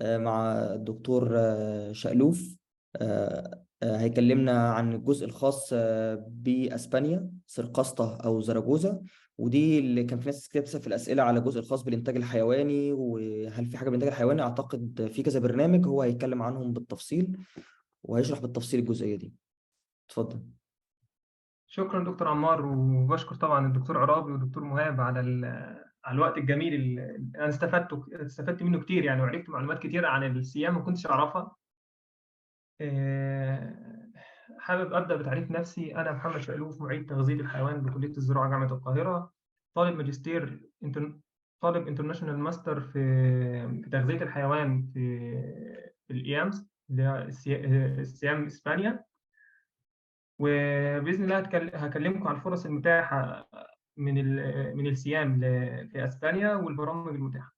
مع الدكتور شقلوف. هيكلمنا عن الجزء الخاص بأسبانيا، سرقسطة أو زراجوزا. ودي اللي كان في ناس كتير بتسأل في الأسئلة على الجزء الخاص بالإنتاج الحيواني، وهل في حاجة بالإنتاج الحيواني. أعتقد في كذا برنامج هو هيتكلم عنهم بالتفصيل وهيشرح بالتفصيل الجزئية دي. اتفضل. شكرا دكتور عمار، وبشكر طبعا الدكتور عرابي والدكتور مهاب على الوقت الجميل اللي انا استفدت منه كتير يعني، وعرفت معلومات كتير عن السيام ما كنتش اعرفها. آه، حابب ابدا بتعريف نفسي. انا محمد شقلوف، معيد تغذيه الحيوان بكليه الزراعه جامعه القاهره، طالب ماجستير طالب انترناشونال ماستر في تغذيه الحيوان في الايامز اللي هي السيام اسبانيا. وباذن الله هكلمكم عن الفرص المتاحه من السيام في اسبانيا والبرامج المتاحه.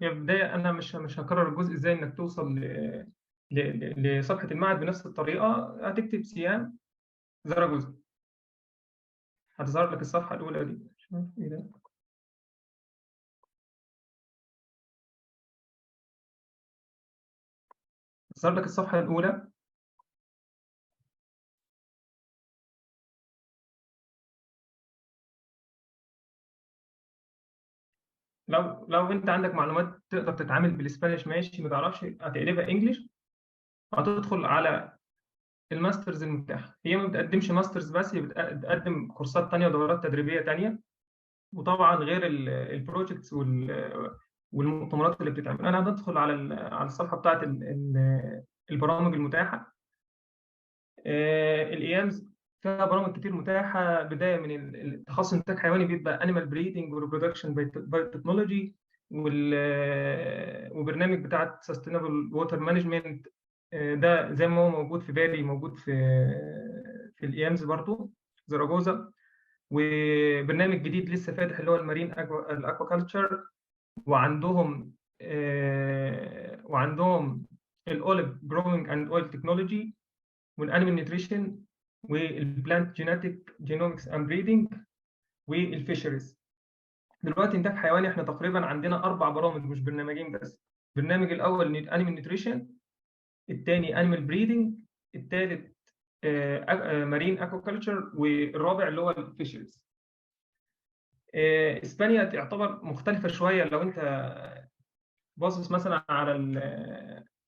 هي بدايه، انا مش هكرر الجزء ازاي انك توصل لصفحه المعهد بنفس الطريقه. هتكتب سيام زراجوزا، هتظهر لك الصفحه الاولى دي. مش عارف ايه ده. هتظهر لك الصفحه الاولى. لو انت عندك معلومات تقدر تتعامل بالاسبانيش ماشي، ما تعرفش هتقلبها انجلش. هتدخل على الماسترز المتاحه. هي ما بتقدمش ماسترز بس، هي بتقدم كورسات تانية ودورات تدريبيه تانية، وطبعا غير البروجكتس والمؤتمرات اللي بتتعمل. انا هندخل على الصفحه بتاعت البرامج المتاحه. الايامز فيها برامج كتير متاحه، بدايه من التخصص انتاج حيواني بيبقى انيمال بريدنج وريبرودكشن بايوتكنولوجي، وبرنامج بتاع سستينابل ووتر مانجمنت. ده زي ما هو موجود في بالي موجود في الايامز برضو زراجوزا. وبرنامج جديد لسه فاتح اللي هو المارين الاكواكلتشر. وعندهم الاوليف جروينج اند اويل تكنولوجي، والانيمال نيوتريشن، والبلانت جينيتك جينومكس اند بريدنج، والفيشرز. دلوقتي انتاج حيواني احنا تقريبا عندنا 4 برامج مش برنامجين بس. البرنامج الاول انيمال نيوتريشن، الثاني انيمال بريدنج، الثالث مارين اكواكلتشر، والرابع اللي هو الفيشرز. اسبانيا تعتبر مختلفه شويه. لو انت باصص مثلا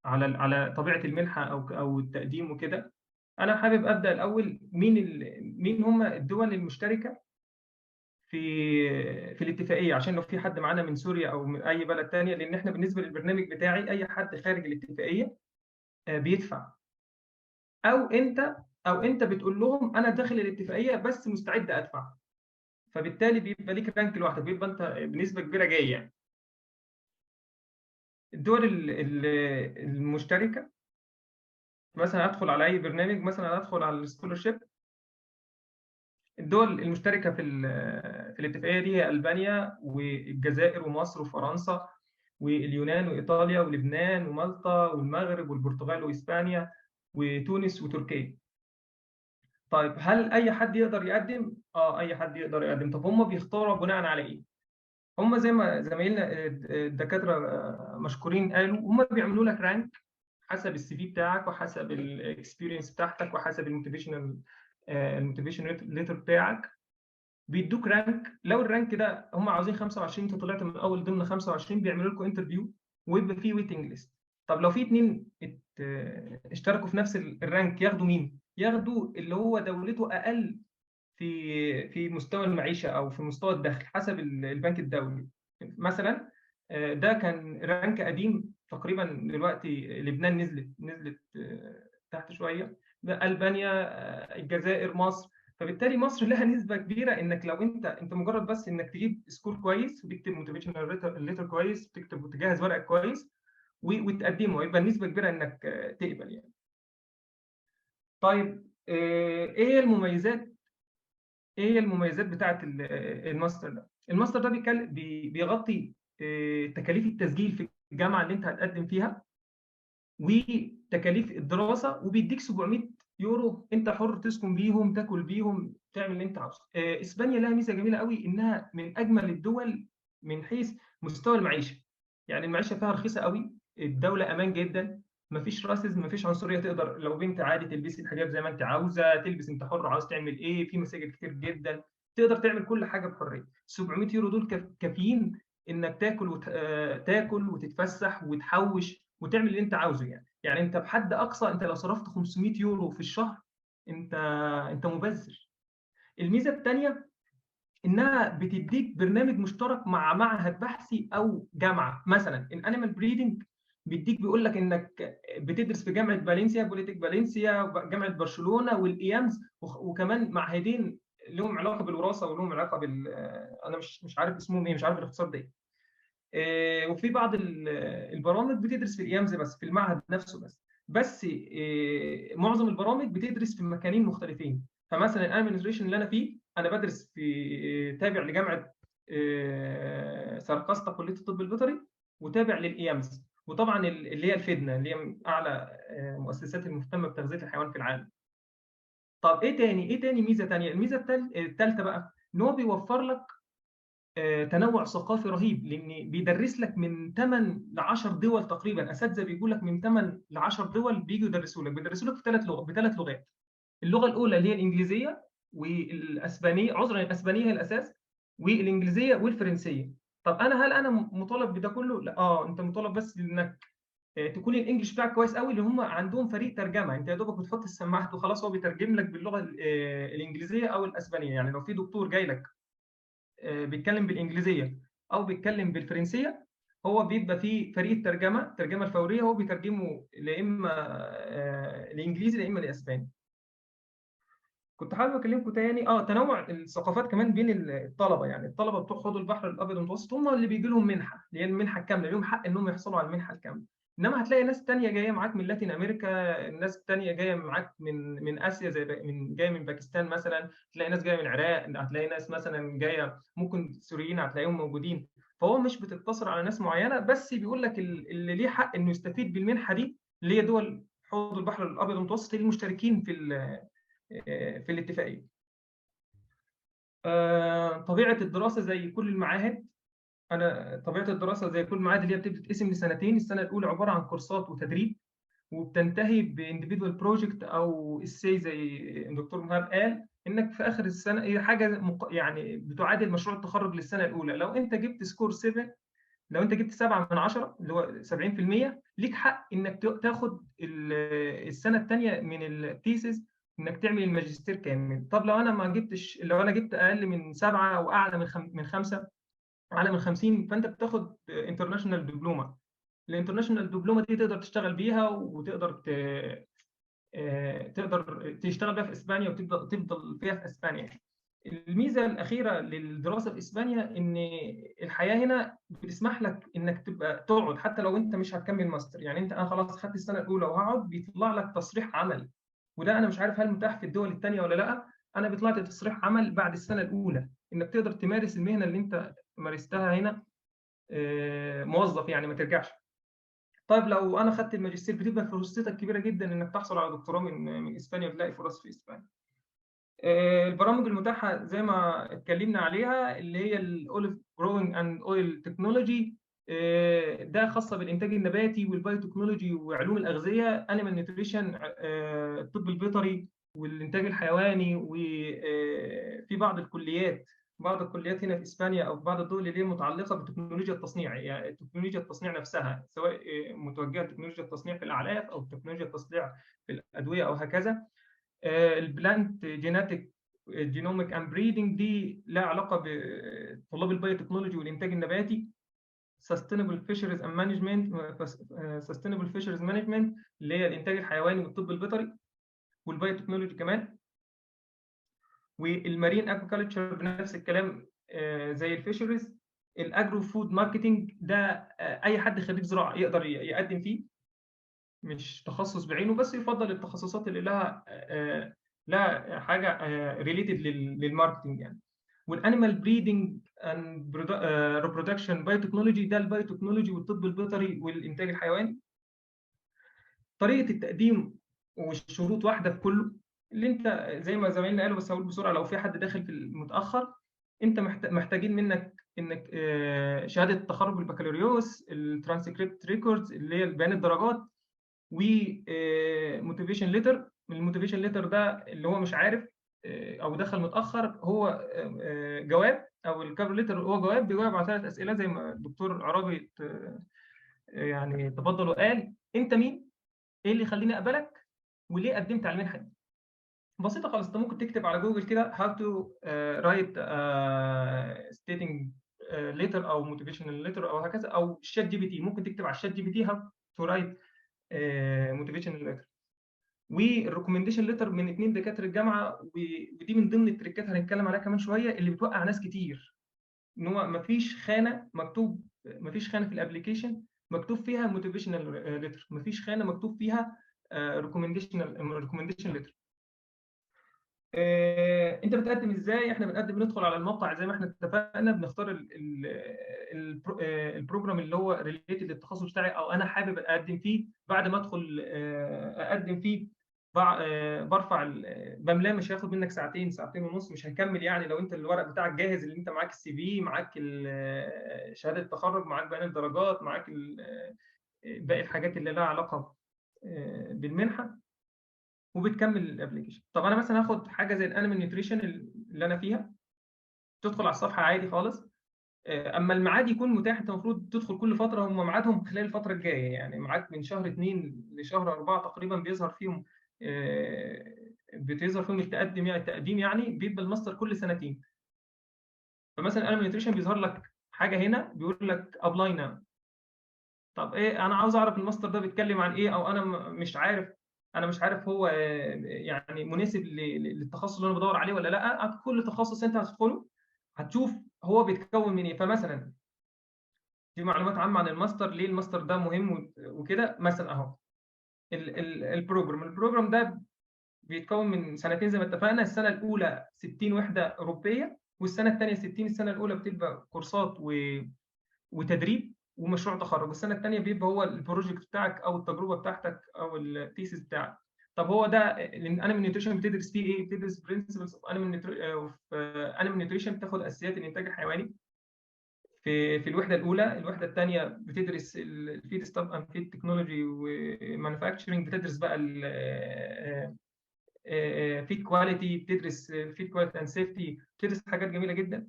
على طبيعه المنحه او التقديم وكده، انا حابب ابدا الاول مين هم الدول المشتركه في الاتفاقيه، عشان لو في حد معانا من سوريا او من اي بلد تانية. لان احنا بالنسبه للبرنامج بتاعي اي حد خارج الاتفاقيه بيدفع، او انت او انت بتقول لهم انا داخل الاتفاقيه بس مستعد ادفع. فبالتالي بيبقى ليك رانك لوحدك، بيبقى انت بنسبه كبيره جاي يعني. الدول المشتركه، مثلا ادخل على اي برنامج، مثلا ادخل على السكولرشيب. الدول المشتركه في الاتفاقيه دي هي البانيا والجزائر ومصر وفرنسا واليونان وايطاليا ولبنان ومالطا والمغرب والبرتغال واسبانيا وتونس وتركيا. طيب هل اي حد يقدر يقدم؟ اي حد يقدر يقدم. طب هم بيختاروا بناء على ايه؟ هم زي ما زمايلنا الدكاتره مشكورين قالوا، هم بيعملوا لك رانك حسب السي في بتاعك، وحسب الاكسبيرينس بتاعتك، وحسب الموتيفيشن ليتر بتاعك. بيدوك رانك. لو الرانك ده هم عاوزين 25، انت طلعت من اول ضمن 25، بيعملوا لكم انترفيو ويبقى فيه ويتنج ليست. طب لو في اتنين اشتركوا في نفس الرانك، ياخدوا مين؟ ياخدوا اللي هو دولته اقل في مستوى المعيشه او في مستوى الدخل حسب البنك الدولي. مثلا ده كان رانك قديم تقريبا. دلوقتي لبنان نزلت تحت شويه. ده البانيا، الجزائر، مصر. فبالتالي مصر لها نسبه كبيره انك لو انت مجرد بس انك تجيب سكور كويس، وتكتب موتيفيشنال ليتر كويس، وتكتب وتجهز ورقك كويس وتقدمه، يبقى النسبه كبيره انك تقبل يعني. طيب ايه هي المميزات؟ بتاعه الماستر ده؟ الماستر ده بيغطي تكاليف التسجيل في الجامعه اللي انت هتقدم فيها، وتكاليف الدراسه، وبيديك 700 يورو انت حر تسكن بيهم، تاكل بيهم، تعمل اللي انت عاوزه. اسبانيا لها ميزه جميله قوي، انها من اجمل الدول من حيث مستوى المعيشه. يعني المعيشه فيها رخيصه قوي، الدوله امان جدا، مفيش راسيزم، مفيش عنصريه، تقدر لو بنت عادي تلبسي الحجاب زي ما انت عاوزه تلبس، انت حر عاوز تعمل ايه، في مساجد كتير جدا، تقدر تعمل كل حاجه بحريه. 700 يورو دول كافيين انك تاكل وتتفسح وتحوش وتعمل اللي انت عاوزه. يعني انت بحد اقصى انت لو صرفت 500 يورو في الشهر انت انت مبذر. الميزه الثانيه انها بتديك برنامج مشترك مع معهد بحثي او جامعه. مثلا الانيمال بريدنج بيديك، بيقول لك انك بتدرس في جامعه فالنسيا، بوليتيك فالنسيا، وجامعه برشلونه والايامز، وكمان معهدين لهم علاقه بالوراثه ولهم علاقه انا مش عارف اسمهم ايه، مش عارف الاختصار ده. وفي بعض البرامج بتدرس في الايامز بس في المعهد نفسه بس معظم البرامج بتدرس في مكانين مختلفين. فمثلا الادمنستريشن اللي انا فيه، انا بدرس في تابع لجامعه ساركاستا كليه الطب البيطري، وتابع للايامز، وطبعا اللي هي الفيدنا اللي هي من اعلى مؤسسات المهتمه بتغذيه الحيوان في العالم. طب ايه تاني ميزه تانيه؟ الميزه الثالثه بقى ان هو بيوفر لك تنوع ثقافي رهيب، لان بيدرس لك من 8 ل 10 دول تقريبا. اساتذه بيقول لك من 8 ل 10 دول بيجوا بيدرسوا لك في بثلاث لغات. اللغه الاولى اللي هي الانجليزيه والاسبانيه، عذرا الاسبانيه هي الاساس، والانجليزيه والفرنسيه. طب هل انا مطالب بده كله؟ لا، انت مطالب بس انك تكون الانجليش بتاعك كويس قوي، اللي هم عندهم فريق ترجمه، انت يا دوبك بتحط السماعات وخلاص هو بيترجم لك باللغه الانجليزيه او الاسبانيه. يعني لو في دكتور جاي لك بيتكلم بالانجليزيه او بيتكلم بالفرنسيه، هو بيبقى فيه فريق الترجمه الفوريه، هو بيترجمه لا اما الانجليزي لا اما الاسباني. كنت حابب اكلمكم تاني تنوع الثقافات كمان بين الطلبه. يعني الطلبه بتوع حوض البحر الابيض المتوسط هم اللي بيجي لهم منحه، اللي هي المنحه الكامله، لهم حق انهم يحصلوا على المنحه الكامله. انما هتلاقي ناس تانية جايه معاك من لاتين امريكا، الناس التانية جايه معاك من اسيا، زي جايه من باكستان مثلا، هتلاقي ناس جايه من العراق، هتلاقي ناس مثلا جايه ممكن سوريين هتلاقيهم موجودين. فهو مش بتقتصر على ناس معينه، بس بيقول لك اللي ليه حق انه يستفيد بالمنحه دي اللي هي دول حوض البحر الابيض المتوسط المشتركين في الاتفاقيه. طبيعه الدراسه زي كل المعاهد، طبيعه الدراسه زي كل المعاهد اللي هي بتتقسم لسنتين. السنه الاولى عباره عن كورسات وتدريب، وبتنتهي بانديفيدوال بروجكت او اساي زي الدكتور مهاب قال، انك في اخر السنه هي حاجه يعني بتعادل مشروع التخرج للسنه الاولى. لو انت جبت سكور 7، لو انت جبت 7 من 10 اللي هو 70%، ليك حق انك تاخد السنه الثانيه من الثيسز انك تعمل الماجستير كامل. طب لو انا ما جبتش، لو انا جبت اقل من 7 واعلى من 5، اعلى من 50، فانت بتاخد انترناشونال دبلومه. الانترناشونال دبلومه دي تقدر تشتغل بيها، وتقدر تقدر تشتغل بيها في اسبانيا، وتفضل فيها في اسبانيا. الميزه الاخيره للدراسه في اسبانيا ان الحياه هنا بتسمح لك انك تبقى تقعد حتى لو انت مش هتكمل ماستر. يعني انا خلاص خدت السنه الاولى وهقعد، بيطلع لك تصريح عمل، وده انا مش عارف هل متاح في الدول الثانيه ولا لا. انا بيطلع لي تصريح عمل بعد السنه الاولى انك تقدر تمارس المهنه اللي انت مارستها هنا موظف، يعني ما ترجعش. طيب لو انا خدت الماجستير، بتبقى فرصتك كبيره جدا انك تحصل على دكتوراه من اسبانيا، وتلاقي فرص في اسبانيا. البرامج المتاحه زي ما اتكلمنا عليها اللي هي الاوليف جروينج اند اويل تكنولوجي، ده خاصه بالانتاج النباتي والبايوتكنولوجي وعلوم الاغذيه، انيمال نيوتريشن، الطب البيطري والانتاج الحيواني. وفي بعض الكليات هنا في اسبانيا او في بعض الدول اللي هي متعلقه بتكنولوجيا التصنيع، يعني تكنولوجيا التصنيع نفسها، سواء متوجهه لتكنولوجيا التصنيع في الاعلاف او تكنولوجيا التصنيع في الادويه او هكذا. البلانت جيناتيك جينوميك اند بريدنج دي لها علاقه بطلاب البايوتكنولوجي والانتاج النباتي. سستينبل فيشرز اند مانجمنت، سستينبل فيشرز مانجمنت اللي هي الانتاج الحيواني والطب البيطري والبايوتكنولوجي كمان. والمارين اكوكالتشر بنفس الكلام زي الفيشرز. الاجرو فود ماركتنج ده اي حد خريج زراعه يقدر يقدم فيه، مش تخصص بعينه، بس يفضل التخصصات اللي لها حاجه ريليتد للماركتنج يعني. والانيمال بريدنج اند ريبرودكشن بايوتكنولوجي، ده البايوتكنولوجي والطب البيطري والانتاج الحيواني. طريقه التقديم والشروط واحده في كله. اللي انت زي ما زمايلنا قالوا، بس هقول بسرعه، لو في حد داخل في المتاخر، انت محتاجين منك انك شهاده تخرج البكالوريوس، الترانسكريبت ريكوردز اللي هي بيان الدرجات، وموتيفيشن ليتر. الموتيفيشن ليتر ده اللي هو مش عارف او دخل متاخر، هو جواب، او الكفر ليتر هو جواب بيجاوب على 3 اسئله زي ما الدكتور عرابي يعني تفضل وقال: انت مين؟ ايه اللي يخليني اقبلك؟ وليه قدمت على المنحه دي؟ بسيطه خالص. انت ممكن تكتب على جوجل كده how to write stating letter او motivational letter او هكذا، او الشات جي بي تي، ممكن تكتب على الشات جي بي تي how to write motivational letter. والريكومنديشن ليتر من 2 دكاتره الجامعه، ودي من ضمن التريكات هنتكلم عليها كمان شويه، اللي بتوقع ناس كتير. ان هو مفيش خانه في الابلكيشن مكتوب فيها موتيفيشنال ليتر، مفيش خانه مكتوب فيها ريكومنديشن ليتر. انت بتقدم ازاي؟ احنا بندخل على الموقع زي ما احنا اتفقنا، بنختار البروجرام اللي هو ريليتد للتخصص بتاعي او انا حابب اقدم فيه. بعد ما ادخل اقدم فيه، برفع بملاه. مش هياخد منك ساعتين، ساعتين ونص، مش هنكمل يعني. لو انت الورق بتاعك جاهز، اللي انت معاك السي في، معاك شهاده التخرج، معاك بيان الدرجات، معاك باقي الحاجات اللي لها علاقه بالمنحه، وبتكمل الابلكيشن. طب انا مثلا هاخد حاجه زي الانيمال نيوتريشن اللي انا فيها، تدخل على الصفحه عادي خالص. اما الميعاد يكون متاح، انت المفروض تدخل كل فتره. هم ميعادهم خلال الفتره الجايه، يعني ميعاد من شهر 2 لشهر 4 تقريبا بيظهر فيهم التقديم. يعني بيبقى الماستر كل سنتين. فمثلا الانيمال نيوتريشن بيظهر لك حاجه هنا بيقول لك ابلاي ناو. طب ايه، انا عاوز اعرف الماستر ده بيتكلم عن ايه، او انا مش عارف. انا مش عارف هو يعني مناسب للتخصص اللي انا بدور عليه ولا لا. كل تخصص انت هتدخله هتشوف هو بيتكون من ايه. فمثلا دي معلومات عامه عن الماستر، ليه الماستر ده مهم وكده. مثلا اهو البروجرام ده بيتكون من سنتين زي ما اتفقنا. السنه الاولى 60 وحده اوروبيه، والسنه الثانيه 60. السنه الاولى بتبقى كورسات وتدريب ومشروع تخرج، والسنه الثانيه بيبقى هو البروجكت بتاعك او التجربه بتاعتك او الثيسيس بتاعك. طب هو ده الانيمال نيوتريشن بتدرس فيه ايه؟ بتدرس برنسبلز اوف انيمال نيوتريشن، بتاخد اساسيات الانتاج الحيواني في الوحده الاولى. الوحده الثانيه بتدرس الفيد ستاف اند فيد تكنولوجي ومانيفاكتشرنج، بتدرس بقى فيد كواليتي، بتدرس فيد كواليتي اند سيفتي، بتدرس حاجات جميله جدا.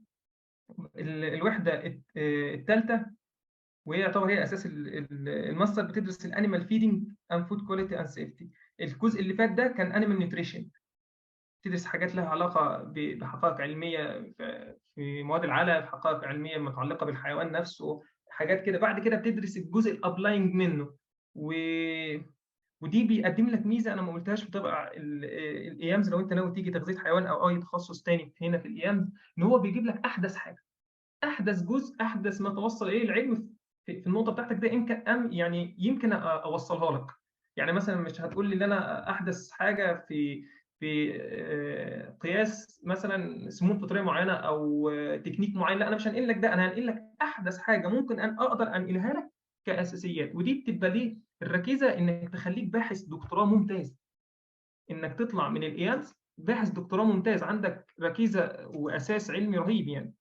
الوحده الثالثه، وهي يعتبر هي اساس الماستر، بتدرس الانيمال فيدنج اند فود كواليتي اند سيفتي. الجزء اللي فات ده كان انيمال نيوتريشن، تدرس حاجات لها علاقه بحقائق علميه في مواد العلف، حقائق علميه متعلقه بالحيوان نفسه، حاجات كده. بعد كده بتدرس الجزء الابلاينج منه، ودي بيقدم لك ميزه انا ما قلتهاش في طبع الايامز. لو انت ناوي تيجي تغذيه حيوان او اي تخصص تاني هنا في الايامز، ان هو بيجيب لك احدث حاجه، احدث جزء، احدث ما توصل اليه العلم في النقطه بتاعتك ده. يمكن اوصلها لك. يعني مثلا مش هتقول لي ان انا احدث حاجه في قياس مثلا سموم فطريه معينه او تكنيك معين، لا، انا مش هنقل لك ده. انا هنقل لك احدث حاجه ممكن ان اقدر انقلها لك كاساسيات. ودي بتبقى ليه الركيزه؟ انك تخليك باحث دكتوراه ممتاز، انك تطلع من الايامز باحث دكتوراه ممتاز، عندك ركيزه واساس علمي رهيب يعني.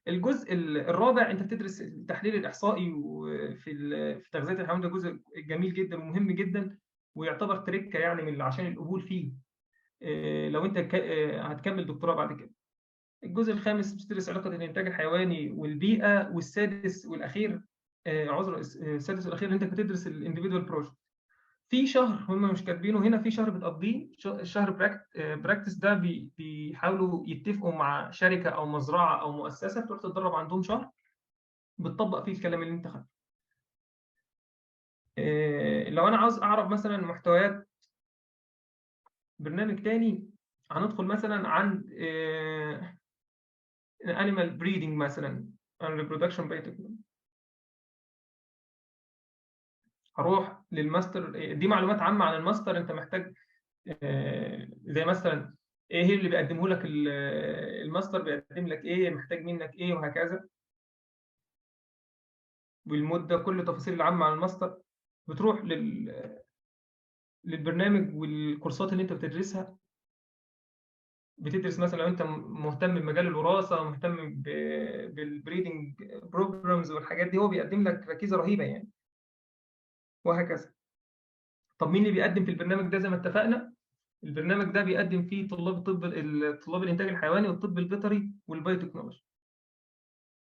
الجزء الرابع، انت بتدرس التحليل الاحصائي في تغذيه الحيوان. ده جزء جميل جدا ومهم جدا، ويعتبر تركه يعني من عشان القبول فيه لو انت هتكمل دكتوراه بعد كده. الجزء الخامس بتدرس علاقه الانتاج الحيواني والبيئه. والسادس والاخير السادس والاخير انت بتدرس الانديفيدوال بروجكت. في شهر هم مش كاتبينه هنا، في شهر بتقضيه شهر براكتس. ده بيحاولوا يتفقوا مع شركه او مزرعه او مؤسسه، تروح تتدرب عندهم شهر، بتطبق فيه الكلام اللي انت خدته. لو انا عاوز اعرف مثلا محتويات برنامج تاني، هندخل مثلا عند animal breeding مثلا and reproduction biotechnology. هروح للماستر. دي معلومات عامه عن الماستر. انت محتاج زي مثلا ايه اللي بيقدمه لك الماستر، بيقدم لك ايه، محتاج منك ايه، وهكذا. والمده، كل التفاصيل العامه عن الماستر. بتروح للبرنامج والكورسات اللي انت بتدرسها. بتدرس مثلا لو انت مهتم بمجال الوراثه، مهتم بالبريدنج بروجرامز والحاجات دي، هو بيقدم لك ركيزه رهيبه يعني، وهكذا. طب مين اللي بيقدم في البرنامج ده؟ زي ما اتفقنا، البرنامج ده بيقدم فيه طلاب طلاب الانتاج الحيواني والطب البيطري والبايوتكنولوجي.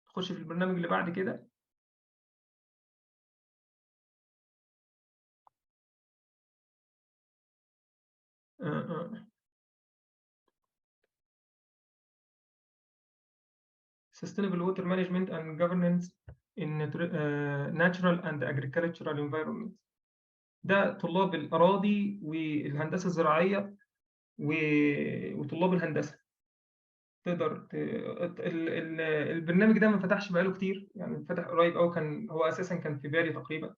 تخش في البرنامج اللي بعد كده. آه، آه. Sustainable Water Management and Governance in Natural and Agricultural Environment. ده طلاب الأراضي والهندسة الزراعية وطلاب الهندسة. تقدر البرنامج ده ما فتحش بقاله كتير يعني، فتح قريب أوي، كان هو أساسا كان في بالي تقريبا.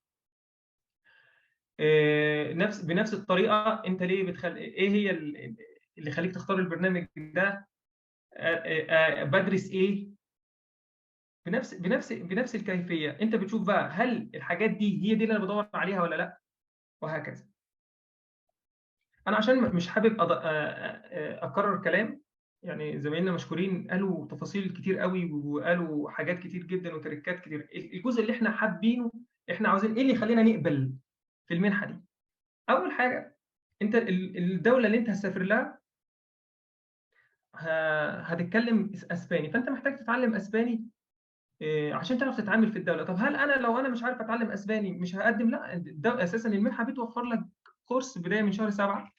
بنفس الطريقة. أنت ليه إيه هي اللي خليك تختار البرنامج ده؟ بدرس إيه؟ بنفس الكيفية. أنت بتشوف بقى هل الحاجات دي هي دي اللي أنا بدور عليها ولا لأ، وهكذا. انا عشان مش حابب اكرر كلام، يعني زمايلنا مشكورين قالوا تفاصيل كتير قوي وقالوا حاجات كتير جدا وتركات كتير. الجزء اللي احنا حابينه، احنا عاوزين ايه اللي يخلينا نقبل في المنحه دي. اول حاجه، انت الدوله اللي انت هتسافر لها هتتكلم اسباني، فانت محتاج تتعلم اسباني عشان تعرف تتعامل في الدوله. طب هل انا لو انا مش عارف اتعلم اسباني مش هقدم؟ لا، اساسا المنحه بتوفر لك كورس بدايه من شهر 7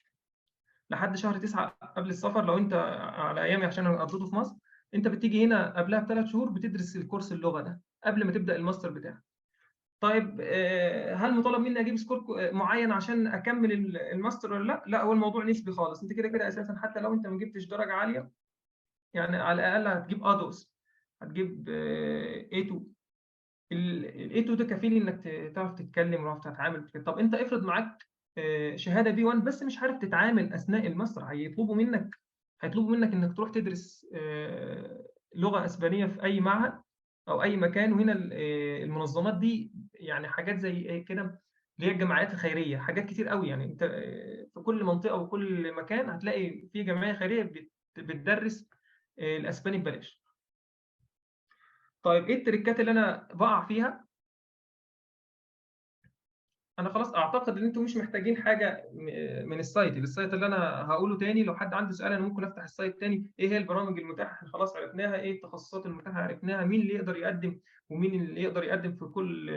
لحد شهر 9 قبل السفر. لو انت على ايامي عشان انا قضيته في مصر، انت بتيجي هنا قبلها ب3 شهور بتدرس الكورس اللغه ده قبل ما تبدا الماستر بتاعك. طيب هل مطالب مني اجيب سكور معين عشان اكمل الماستر ولا لا؟ لا، هو الموضوع نسبي خالص. انت كده كده اساسا حتى لو انت ما جبتش درجه عاليه، يعني على الاقل هتجيب ادوس، هتجيب A2. ال A2 ده كفيل انك تعرف تتكلم وتعرف تتعامل. طب انت افرض معاك شهاده B1 بس مش عارف تتعامل اثناء الماستر، هيطلبوا منك انك تروح تدرس لغه اسبانيه في اي معهد او اي مكان. وهنا المنظمات دي يعني حاجات زي كده، اللي هي الجمعيات الخيريه، حاجات كتير قوي يعني. انت في كل منطقه وكل مكان هتلاقي في جمعيه خيريه بتدرس الاسباني ببلاش. طيب ايه التريكات اللي انا بقع فيها؟ انا خلاص اعتقد ان انتم مش محتاجين حاجه من السايت اللي انا هقوله تاني. لو حد عنده سؤال انا ممكن افتح السايت تاني. ايه هي البرامج المتاحه؟ احنا خلاص عرفناها. ايه التخصصات المتاحه؟ عرفناها. مين اللي يقدر يقدم ومين اللي يقدر يقدم في كل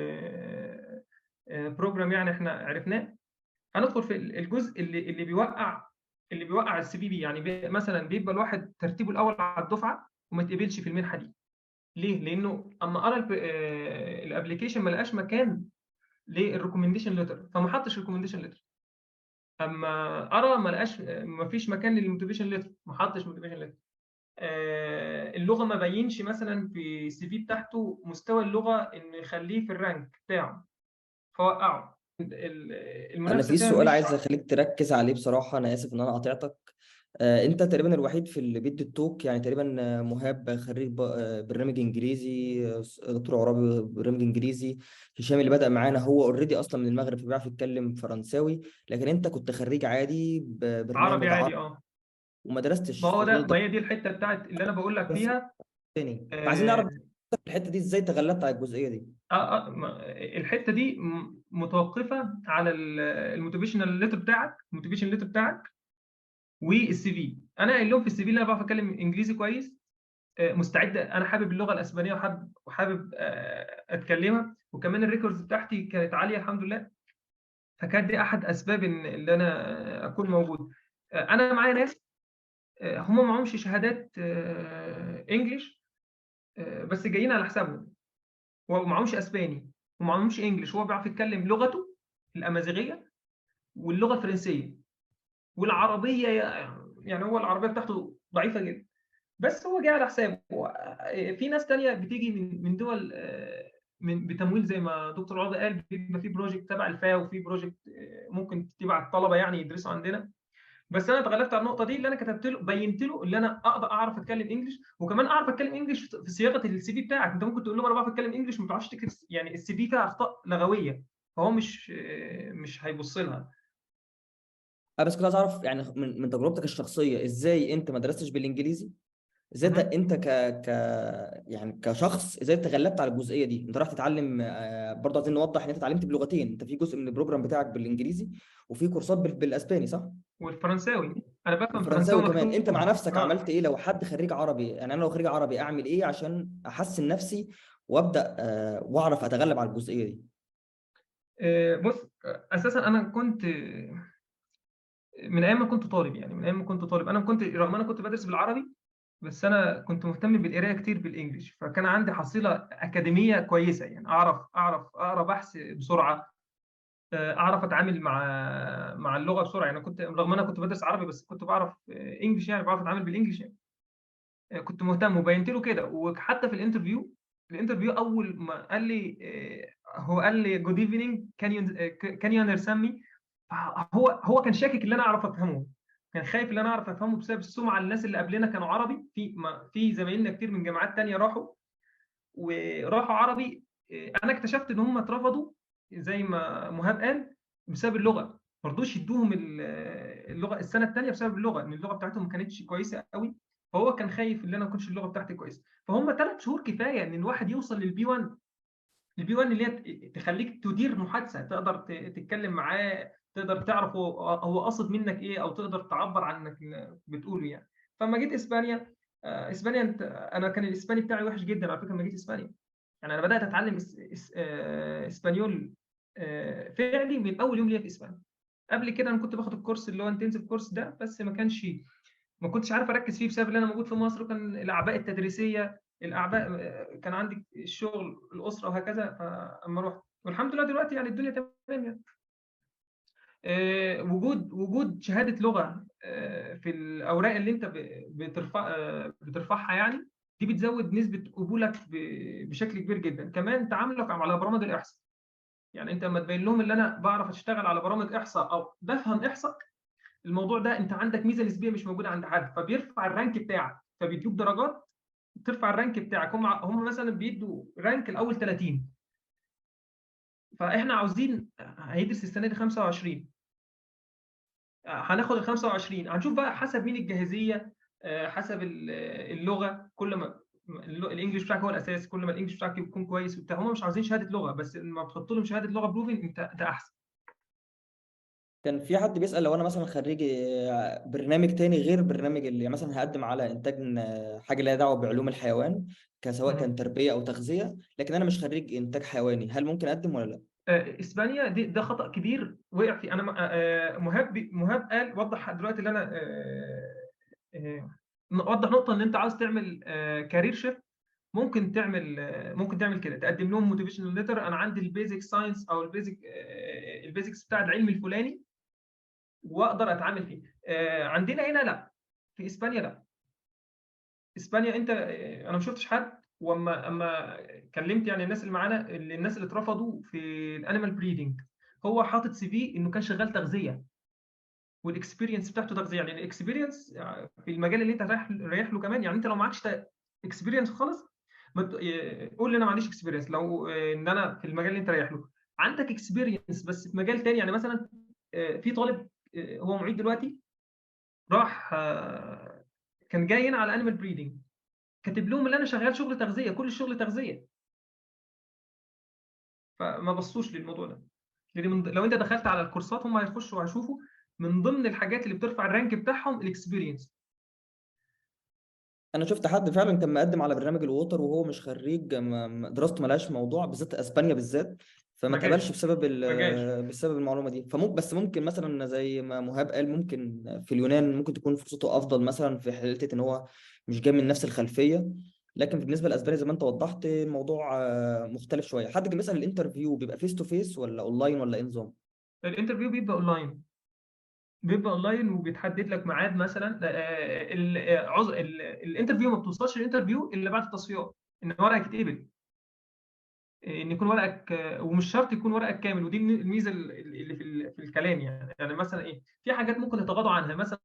بروجرام؟ يعني احنا عرفناه. هندخل في الجزء اللي بيوقع الCVB. يعني مثلا بيبقى الواحد ترتيبه الاول على الدفعه وما يتقبلش في المنحه دي. ليه؟ لانه اما قرا الابلكيشن ما لقاش مكان للريكومنديشن ليتر، فما حطش ريكومنديشن ليتر. اما قرا ما فيش مكان للموتيفيشن ليتر، ما حطش موتيفيشن ليتر. اللغه ما بينش مثلا في الCV بتاعته مستوى اللغه انه يخليه في الرانك بتاعه، فوقعه. انا المنافسه في فيها سؤال مش عايز اخليك تركز عليه بصراحه، انا اسف ان انا قاطعتك. انت تقريبا الوحيد في اللي بيدي التوك يعني تقريبا. مهاب خريج برنامج انجليزي، دكتور عرابي برنامج انجليزي. هشام اللي بدأ معانا هو اوريدي اصلا من المغرب فبيعرف يتكلم فرنساوي، لكن انت كنت خريج عادي عربي ببرنامج عربي عادي. اه، وما ما درستش، هو ده، ما فضلت هي دي الحته بتاعت اللي انا بقول لك بس فيها. تاني. فعايزين نعرف آه، الحته دي ازاي تغلبت على الجزئيه دي. الحته دي متوقفه على الموتيفيشن ليتر بتاعك والCV. انا قايل لهم في الCV اللي انا بعرف اتكلم انجليزي كويس، مستعد، انا حابب اللغه الاسبانيه وحابب اتكلمها، وكمان الريكوردز بتاعتي كانت عاليه الحمد لله. فكانت دي احد اسباب ان انا اكون موجود. انا معايا ناس هم معهمش شهادات انجليش، بس جايين على حسابهم، ومعهمش اسباني ومعهمش انجليش. هو بيعرف يتكلم لغته الامازيغيه واللغه الفرنسيه والعربيه. يعني هو العربيه بتاعته ضعيفه جدا، بس هو جاي على حسابه. في ناس تانية بتيجي من دول بتمويل زي ما دكتور عوضة قال. بيبقى في بروجكت تبع الفاو وفي بروجكت ممكن تبع الطلبه يعني يدرسوا عندنا. بس انا اتغلبت على النقطه دي، اللي انا كتبت له بينت له اللي انا اقدر اعرف اتكلم انجلش، وكمان اعرف اتكلم انجلش في صياغه الCV بتاعك. انت ممكن تقول له انا بعرف اتكلم انجلش، ما بتعرفش تكتب، يعني الCV فيها اخطاء لغويه، فهو مش هيبص لها. بس كنت عايز اعرف يعني من تجربتك الشخصيه، ازاي انت ما درستش بالانجليزي؟ ازاي انت يعني كشخص ازاي تغلبت على الجزئيه دي؟ انت راح تتعلم برضه عايزين نوضح ان انت اتعلمت بلغتين، انت في جزء من البروجرام بتاعك بالانجليزي وفي كورسات بالاسباني صح؟ والفرنساوي، انا بفهم فرنساوي والفرنساوي كمان. انت مع مكتوب. نفسك عملت ايه؟ لو حد خريج عربي، يعني انا لو خريج عربي اعمل ايه عشان احسن نفسي وابدا واعرف اتغلب على الجزئيه دي؟ بص، اساسا انا كنت من ايام ما كنت طالب، يعني من ايام ما كنت طالب انا كنت، رغم انا كنت بدرس بالعربي، بس انا كنت مهتم بالقرايه كتير بالانجلش، فكان عندي حصيله اكاديميه كويسه، يعني اعرف اقرا بحث بسرعه، اعرف اتعامل مع اللغه بسرعه. يعني كنت، رغم انا كنت بدرس عربي بس كنت بعرف انجلش، يعني بعرف اتعامل بالانجلش يعني. كنت مهتم وبينت له كده. وحتى في الانترفيو اول ما قال لي هو قال لي جود ايفنينج، كان يو اندرستاند مي. هو كان شاكك ان انا اعرف افهمه، كان خايف ان انا اعرف افهمه بسبب السمعه. الناس اللي قبلنا كانوا عربي، في زمايلنا كتير من جامعات تانية وراحوا عربي. انا اكتشفت ان هم اترفضوا زي ما مهاب قال بسبب اللغه، ما رضوش يدوهم اللغه السنه الثانيه بسبب اللغه، ان اللغه بتاعتهم ما كانتش كويسه قوي. فهو كان خايف ان انا ما كنتش اللغه بتاعتي كويسه. فهم 3 شهور كفايه ان الواحد يوصل للبي 1. البي 1 اللي هي تخليك تدير محادثه، تقدر تتكلم معاه، تقدر تعرف هو قصد منك ايه، او تقدر تعبر عنك بتقوله يعني. فلما جيت اسبانيا، اسبانيا انا كان الاسباني بتاعي وحش جدا على فكره لما جيت اسبانيا. يعني انا بدات اتعلم اسبانيول فعلي من اول يوم ليا في اسبانيا. قبل كده انا كنت باخد الكورس اللي هو انتنسيف كورس ده، بس ما كنتش عارف اركز فيه بسبب ان انا موجود في مصر، وكان الاعباء التدريسيه، الاعباء كان عندي الشغل، الاسره وهكذا. فاما رحت، والحمد لله دلوقتي يعني الدنيا تمام يعني. وجود شهاده لغه في الاوراق اللي انت بترفعها يعني، دي بتزود نسبه قبولك بشكل كبير جدا. كمان تعاملك على برامج الاحصاء، يعني انت لما تبين لهم ان انا بعرف اشتغل على برامج احصاء او بفهم احصاء، الموضوع ده انت عندك ميزه نسبيه مش موجوده عند حد، فبيرفع الرانك بتاعك، فبيدوك درجات ترفع الرانك بتاعك. هم مثلا بيدوا رانك الاول 30، فاحنا عاوزين هيدرس السنه دي 25، هناخد ال 25، هنشوف بقى حسب مين الجاهزيه، حسب اللغه. كل ما الانجليش بتاعك هو الاساس، كل ما الانجليش بتاعك يكون كويس وبتاع. هم مش عاوزين شهاده لغه بس، لما بتحط لهم شهاده لغه بروفن انت احسن. كان في حد بيسأل لو انا مثلا خريج برنامج تاني غير برنامج اللي يعني مثلا هقدم على انتاج حاجه لها دعوه بعلوم الحيوان، كسواء كان مهم. تربيه او تغذيه، لكن انا مش خريج انتاج حيواني، هل ممكن اقدم ولا لا؟ اسبانيا ده خطأ كبير وقع فيه. انا مهاب قال وضح دلوقتي اللي انا وضح نقطة ان انت عاوز تعمل كارير شيفت. ممكن تعمل كده، تقدم لهم موتيفيشنال ليتر: انا عندي البيزك ساينس او البيزكس بتاع العلم الفلاني واقدر اتعامل فيه. عندنا هنا لا، في اسبانيا لا. اسبانيا انت انا ما شفتش حد، اما كلمت يعني الناس اللي معانا، الناس اللي اترفضوا في الانيمال بريدنج، هو حاطط سي في انه كان شغال تغذيه والاكسبيرينس بتاعته تغذيه. يعني الاكسبيرينس في المجال اللي انت رايح له كمان. يعني انت لو معكش اكسبيرينس خالص، قول لي انا ما عنديش اكسبيرينس. لو ان انا في المجال اللي انت رايح له عندك اكسبيرينس بس في مجال تاني، يعني مثلا في طالب هو معيد دلوقتي، راح كان جاي هنا على انيمال بريدنج، كاتب لهم ان انا شغال شغل تغذيه، كل الشغل تغذيه، فما بصوش للموضوع ده. لان لو انت دخلت على الكورسات هم هيخشوا وهيشوفوا من ضمن الحاجات اللي بترفع الرانك بتاعهم الاكسبيرينس. انا شفت حد فعلا كان مقدم على برنامج الووتر وهو مش خريج، دراسته ملهاش موضوع بالذات اسبانيا بالذات، فما ما جاش اتقبلش بسبب ما جاش بسبب المعلومه دي. بس ممكن مثلا زي ما مهاب قال، ممكن في اليونان ممكن تكون فرصته افضل مثلا في حته ان هو مش جاي من نفس الخلفيه. لكن بالنسبه لاسبانيا زي ما انت وضحت الموضوع مختلف شويه. حد كان بيسال الانترفيو بيبقى فيس تو فيس ولا اونلاين ولا ايه نظام؟ الانترفيو بيبقى اونلاين وبيتحدد لك ميعاد مثلا. الانترفيو ما بتوصلش الانترفيو الا بعد التصفيات، ان ورقك يتقبل، ان يكون ورقك ومش شرط يكون ورقك كامل. ودي الميزه اللي في الكلام يعني. يعني مثلا ايه، في حاجات ممكن يتغاضوا عنها. مثلا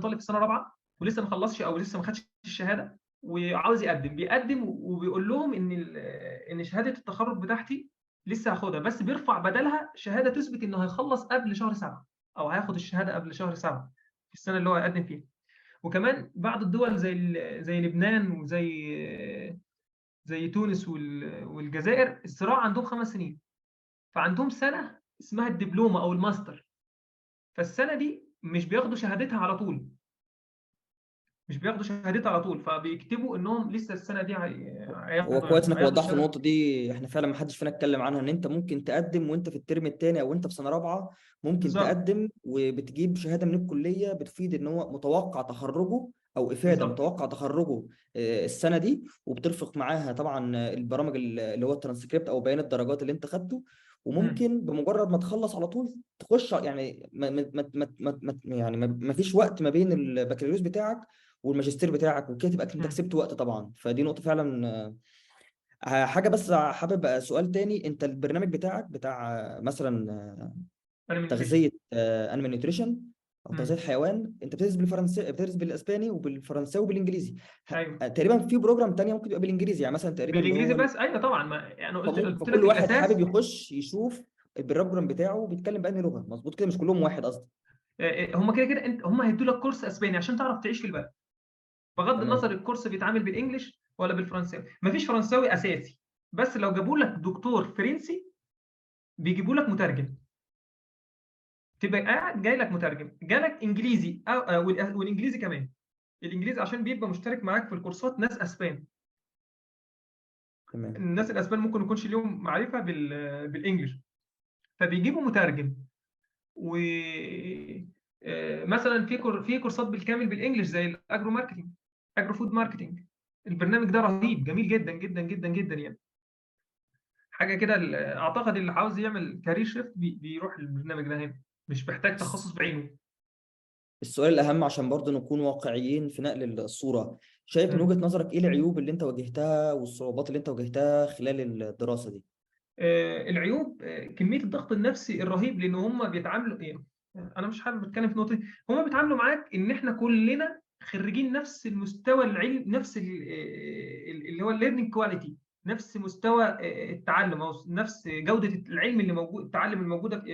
طالب في سنه رابعه ولسه ما خلصش او لسه ما خدش الشهاده وعاوز بيقدم وبيقول لهم ان شهاده التخرج بتاعتي لسه هاخدها، بس بيرفع بدلها شهاده تثبت انه هيخلص قبل شهر 7. او هياخد الشهاده قبل شهر 7 في السنه اللي هو هيقدم فيها. وكمان بعض الدول زي لبنان زي تونس والجزائر، الصراع عندهم 5 سنين، فعندهم سنه اسمها الدبلومه او الماستر. فالسنه دي مش بياخدوا شهادتها على طول، مش بياخدوا شهادتها على طول، فبيكتبوا انهم لسه السنه دي هو كويس انك هياخدوا وضحت الشهاده. النقطه دي، احنا فعلا ما حدش فينا اتكلم عنها، ان انت ممكن تقدم وانت في الترم الثاني او انت في سنه رابعه، ممكن بالظبط. تقدم وبتجيب شهاده من الكليه بتفيد ان هو متوقع تخرجه، او افاده بالظبط. متوقع تخرجه السنه دي، وبترفق معاها طبعا البرامج اللي هو الترانسكريبت او بيان الدرجات اللي انت خدته. مم. وممكن بمجرد ما تخلص على طول تخش، يعني ما فيش وقت ما بين البكالوريوس بتاعك والماجستير بتاعك وكده، تبقى انت مم. كسبت وقت طبعا. فدي نقطة فعلا. حاجة بس حابب سؤال تاني، انت البرنامج بتاعك بتاع مثلا انا من نيوتريشن. تغذية انيمال نيوتريشن او تغذية حيوان، انت بتدرس بالفرنسي، بتدرس بالاسباني وبالفرنساوي وبالانجليزي. ايوه تقريبا في بروجرام تانية ممكن تبقى بالانجليزي، يعني مثلا تقريبا اللي بالانجليزي هو بس، ايوه طبعا، ما يعني قلت فكل لك واحد حابب الاساس. يخش يشوف البروجرام بتاعه بيتكلم بأنهي لغة، مظبوط كده؟ مش كلهم واحد قصدي. هم كده كده انت، هم هيدوا لك كورس اسباني عشان تعرف تعيش في البلد، بغض النظر تمام. الكورس بيتعامل بالانجلش ولا بالفرنساوي. مفيش فرنساوي اساسي، بس لو جابوا لك دكتور فرنسي بيجيبوا لك مترجم، تبقى قاعد جاي لك مترجم، جالك انجليزي والانجليزي كمان. الانجليزي عشان بيبقى مشترك معاك في الكورسات ناس اسبان، تمام. الناس الاسبان ممكن ما يكونش ليهم معرفه بالانجلش، فبيجيبوا مترجم. و مثلا في كورسات بالكامل بالانجلش زي الاجرو ماركتنج، اجرو فود ماركتنج. البرنامج ده رهيب، جميل جدا جدا جدا جدا يعني. حاجه كده اعتقد اللي عاوز يعمل كارير شيفت بيروح البرنامج ده هنا، مش محتاج تخصص بعينه. السؤال الأهم عشان برضه نكون واقعيين في نقل الصورة، شايف من وجهة نظرك إيه العيوب اللي أنت واجهتها والصعوبات اللي أنت واجهتها خلال الدراسة دي؟ العيوب كميه الضغط النفسي الرهيب، لان هم بيتعاملوا ايه. انا مش حابب اتكلم في النقطه دي. هم بيتعاملوا معاك ان احنا كلنا خريجين نفس المستوى العلم، نفس اللي هو الليرنينج كواليتي، نفس مستوى التعلم، او نفس جوده العلم اللي موجود، التعلم الموجوده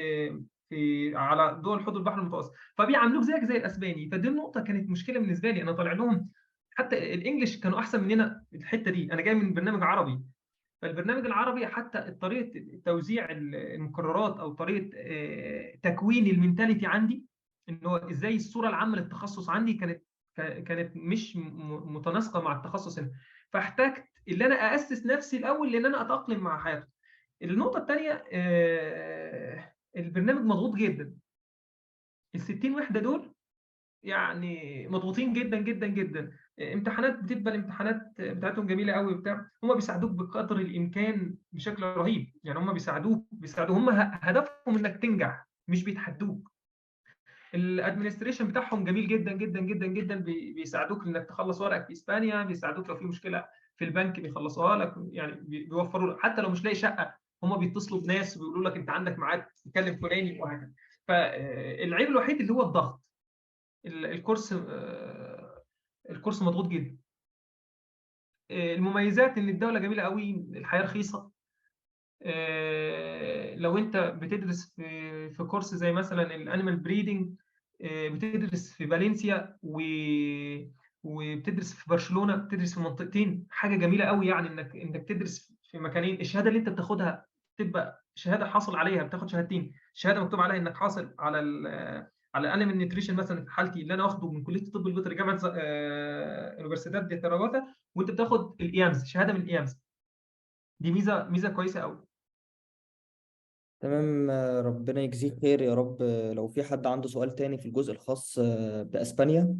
على دول حوض البحر المتوسط، فبيعاملوك زيك زي الاسباني. فدي النقطه كانت مشكله بالنسبه لي، انا طالع لهم حتى الانجليش كانوا احسن مننا في الحته دي. انا جاي من برنامج عربي، فالبرنامج العربي حتى طريقه توزيع المقررات، او طريقه تكوين المينتاليتي عندي، ان هو ازاي الصوره العامه للتخصص عندي كانت مش متناسقه مع التخصص هنا. فاحتجت ان انا اسس نفسي الاول لان انا اتاقلم مع حياته. النقطه الثانيه، البرنامج مضغوط جدا. ال 60 وحده دول يعني مضغوطين جدا جدا جدا. امتحانات بتبقى الامتحانات بتاعتهم جميله قوي وبتاع، هم بيساعدوك بقدر الامكان بشكل رهيب، يعني هم بيساعدوك هم هدفهم انك تنجح، مش بيتحدوك. الادمنستريشن بتاعهم جميل جدا جدا جدا جدا، بيساعدوك انك تخلص ورقك في اسبانيا، بيساعدوك لو في مشكله في البنك بيخلصوها لك، يعني بيوفروا حتى لو مش لاقي شقه، هم بيتصلوا بناس وبيقولوا لك انت عندك ميعاد تكلم فلاني وهكذا. فالعيب الوحيد اللي هو الضغط. الكورس الكورس مضغوط جدا. المميزات ان الدوله جميله قوي، الحياه رخيصه. لو انت بتدرس في كورس زي مثلا الانيمال بريدنج، بتدرس في فالنسيا وبتدرس في برشلونه، بتدرس في منطقتين، حاجه جميله قوي يعني انك تدرس في مكانين. الشهاده اللي انت بتاخدها تبقى شهاده حاصل عليها، بتاخد شهادتين، شهاده مكتوب عليها انك حاصل على على الانيمال نيوتريشن مثلا، في حالتي اللي انا واخده من كليه الطب البيطري جامعه يونيفرسيتات دي تراجوتا، وانت بتاخد الايامز، شهاده من الايامز. دي ميزه كويسه قوي. تمام. ربنا يجزيك خير يا رب. لو في حد عنده سؤال تاني في الجزء الخاص بأسبانيا